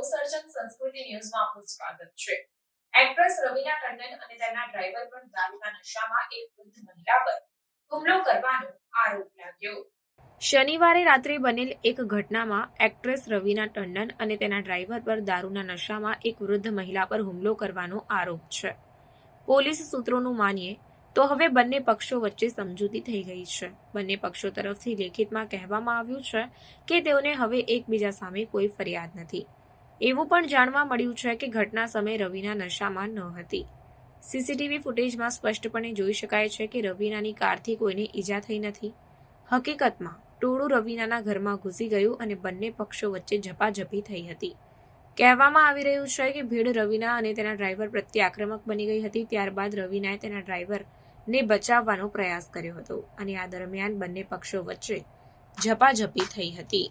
સર્જન સંસ્કૃતિ ન્યૂઝમાં આપનું સ્વાગત છે। એક્ટ્રેસ રવીના ટંડન અને તેના ડ્રાઈવર પર દારૂના નશામાં એક વૃદ્ધ મહિલા પર હુમલો કરવાનો આરોપ લાગ્યો। શનિવારે રાત્રે બનેલ એક ઘટનામાં એક્ટ્રેસ રવીના ટંડન અને તેના ડ્રાઈવર પર દારૂના નશામાં એક વૃદ્ધ મહિલા પર હુમલો કરવાનો આરોપ છે। પોલીસ સૂત્રોનું માનીએ તો હવે બંને પક્ષો વચ્ચે સમજૂતી થઈ ગઈ છે। બંને પક્ષો તરફથી લેખિતમાં કહેવામાં આવ્યું છે કે તેઓને હવે એકબીજા સામે કોઈ ફરિયાદ નથી। એવું પણ જાણવા મળ્યું છે કે ઘટના સમયે રવીના નશામાં ન હતી। સીસીટીવી ફૂટેજમાં સ્પષ્ટપણે જોઈ શકાય છે કે રવીનાની કારથી કોઈને ઈજા થઈ નથી। હકીકતમાં ટોળું રવીનાના ઘરમાં ઘૂસી ગયું અને બંને પક્ષો વચ્ચે ઝપાઝપી થઈ હતી। કહેવામાં આવી રહ્યું છે કે ભીડ રવીના અને તેના ડ્રાઈવર પ્રત્યે આક્રમક બની ગઈ હતી। ત્યારબાદ રવીનાએ તેના ડ્રાઈવરને બચાવવાનો પ્રયાસ કર્યો હતો અને આ દરમિયાન બંને પક્ષો વચ્ચે ઝપાઝપી થઈ હતી।